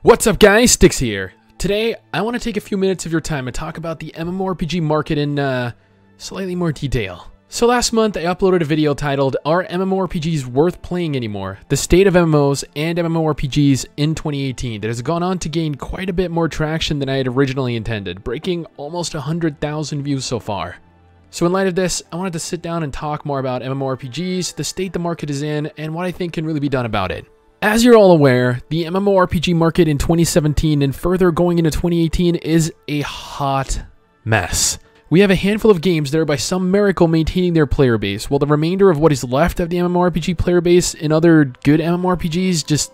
What's up guys, Stix here. Today, I want to take a few minutes of your time and talk about the MMORPG market in slightly more detail. So last month, I uploaded a video titled, Are MMORPGs Worth Playing Anymore? The State of MMOs and MMORPGs in 2018 that has gone on to gain quite a bit more traction than I had originally intended, breaking almost 100,000 views so far. So in light of this, I wanted to sit down and talk more about MMORPGs, the state the market is in, and what I think can really be done about it. As you're all aware, the MMORPG market in 2017 and further going into 2018 is a hot mess. We have a handful of games that are by some miracle maintaining their player base, while the remainder of what is left of the MMORPG player base in other good MMORPGs just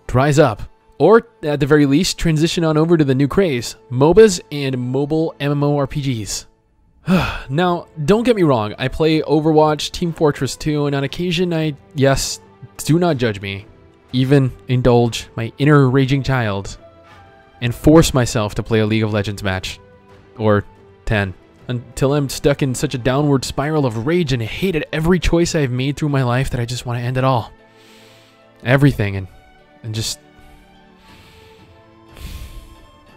dries up. Or, at the very least, transition on over to the new craze, MOBAs and Mobile MMORPGs. Now, don't get me wrong, I play Overwatch, Team Fortress 2, and on occasion yes, do not judge me, even indulge my inner raging child and force myself to play a League of Legends match. Or 10. Until I'm stuck in such a downward spiral of rage and hate at every choice I've made through my life that I just want to end it all. Everything and just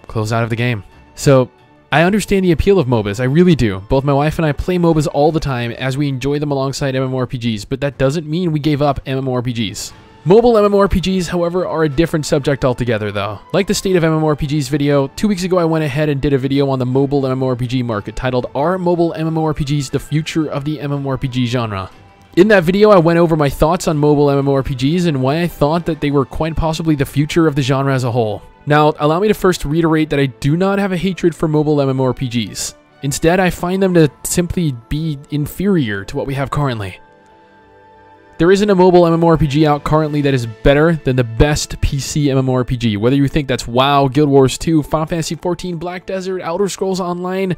close out of the game. So, I understand the appeal of MOBAs, I really do. Both my wife and I play MOBAs all the time as we enjoy them alongside MMORPGs, but that doesn't mean we gave up MMORPGs. Mobile MMORPGs, however, are a different subject altogether though. Like the State of MMORPGs video, 2 weeks ago I went ahead and did a video on the mobile MMORPG market titled, Are Mobile MMORPGs the Future of the MMORPG Genre? In that video, I went over my thoughts on mobile MMORPGs and why I thought that they were quite possibly the future of the genre as a whole. Now, allow me to first reiterate that I do not have a hatred for mobile MMORPGs. Instead, I find them to simply be inferior to what we have currently. There isn't a mobile MMORPG out currently that is better than the best PC MMORPG. Whether you think that's WoW, Guild Wars 2, Final Fantasy XIV, Black Desert, Elder Scrolls Online,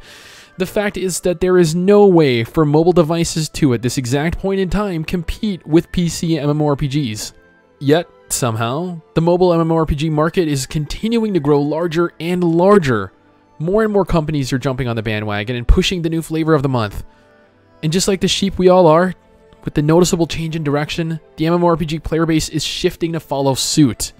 the fact is that there is no way for mobile devices to, at this exact point in time, compete with PC MMORPGs. Yet, somehow, the mobile MMORPG market is continuing to grow larger and larger. More and more companies are jumping on the bandwagon and pushing the new flavor of the month. And just like the sheep we all are, with the noticeable change in direction, the MMORPG player base is shifting to follow suit.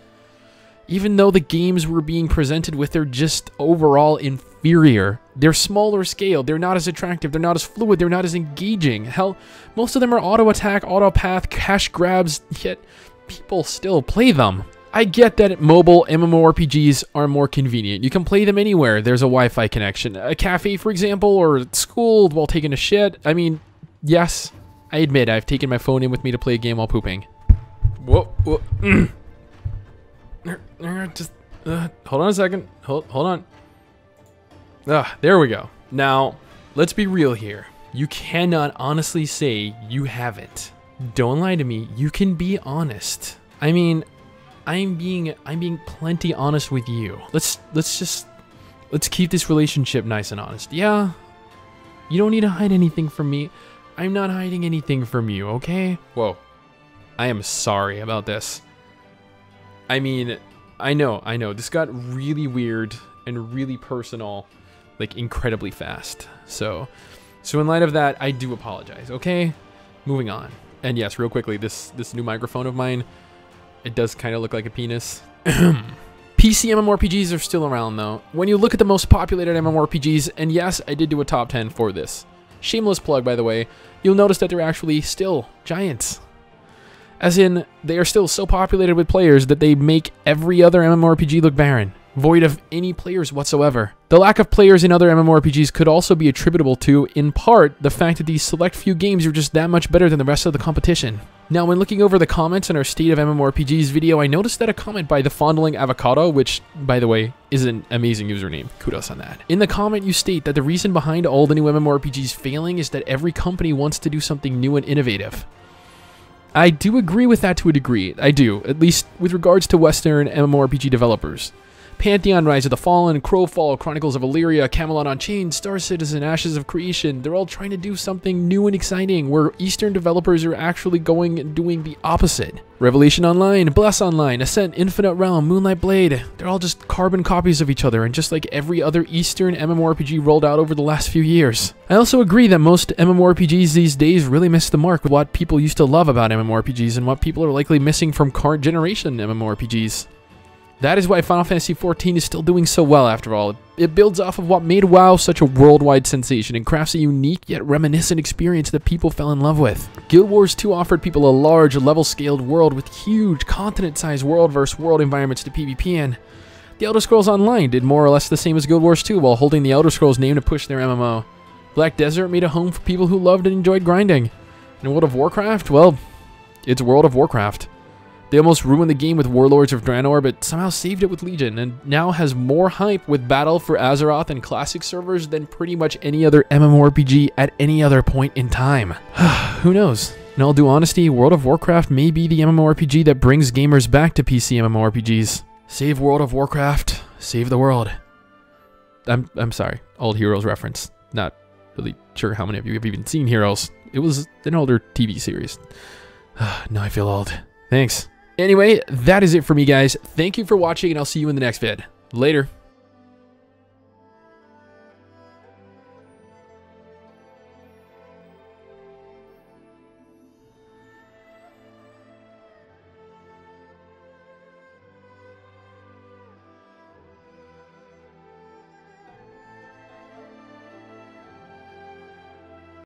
Even though the games we're being presented with are just overall inferior. They're smaller scale, they're not as attractive, they're not as fluid, they're not as engaging. Hell, most of them are auto-attack, auto-path, cash grabs, yet people still play them. I get that mobile MMORPGs are more convenient. You can play them anywhere. There's a Wi-Fi connection. A cafe, for example, or at school while taking a shit. I mean, yes, I admit I've taken my phone in with me to play a game while pooping. Whoa. Just hold on a second. Hold on. There we go. Now, let's be real here. You cannot honestly say you haven't. Don't lie to me. You can be honest. I mean, I'm being plenty honest with you. Let's keep this relationship nice and honest. Yeah. You don't need to hide anything from me. I'm not hiding anything from you, okay? Whoa. I am sorry about this. I mean, I know. This got really weird and really personal, like incredibly fast. So in light of that, I do apologize, okay? Moving on. And yes, real quickly, this new microphone of mine, it does kind of look like a penis. PC MMORPGs are still around though. When you look at the most populated MMORPGs, and yes, I did do a top 10 for this. Shameless plug, by the way, you'll notice that they're actually still giants. As in, they are still so populated with players that they make every other MMORPG look barren, void of any players whatsoever. The lack of players in other MMORPGs could also be attributable to, in part, the fact that these select few games are just that much better than the rest of the competition. Now, when looking over the comments on our State of MMORPGs video, I noticed that a comment by The Fondling Avocado, which, by the way, is an amazing username. Kudos on that. In the comment, you state that the reason behind all the new MMORPGs failing is that every company wants to do something new and innovative. I do agree with that to a degree. I do, at least with regards to Western MMORPG developers. Pantheon, Rise of the Fallen, Crowfall, Chronicles of Illyria, Camelot Unchained, Star Citizen, Ashes of Creation, they're all trying to do something new and exciting, where Eastern developers are actually going and doing the opposite. Revelation Online, Bless Online, Ascent, Infinite Realm, Moonlight Blade, they're all just carbon copies of each other, and just like every other Eastern MMORPG rolled out over the last few years. I also agree that most MMORPGs these days really miss the mark with what people used to love about MMORPGs and what people are likely missing from current generation MMORPGs. That is why Final Fantasy XIV is still doing so well after all. It builds off of what made WoW such a worldwide sensation and crafts a unique yet reminiscent experience that people fell in love with. Guild Wars 2 offered people a large, level-scaled world with huge, continent-sized world-versus-world environments to PvP in. The Elder Scrolls Online did more or less the same as Guild Wars 2 while holding the Elder Scrolls name to push their MMO. Black Desert made a home for people who loved and enjoyed grinding. And World of Warcraft, well, it's World of Warcraft. They almost ruined the game with Warlords of Draenor, but somehow saved it with Legion, and now has more hype with Battle for Azeroth and Classic servers than pretty much any other MMORPG at any other point in time. Who knows? In all due honesty, World of Warcraft may be the MMORPG that brings gamers back to PC MMORPGs. Save World of Warcraft, save the world. I'm sorry, old Heroes reference. Not really sure how many of you have even seen Heroes. It was an older TV series. Now I feel old. Thanks. Anyway, that is it for me, guys. Thank you for watching, and I'll see you in the next vid. Later.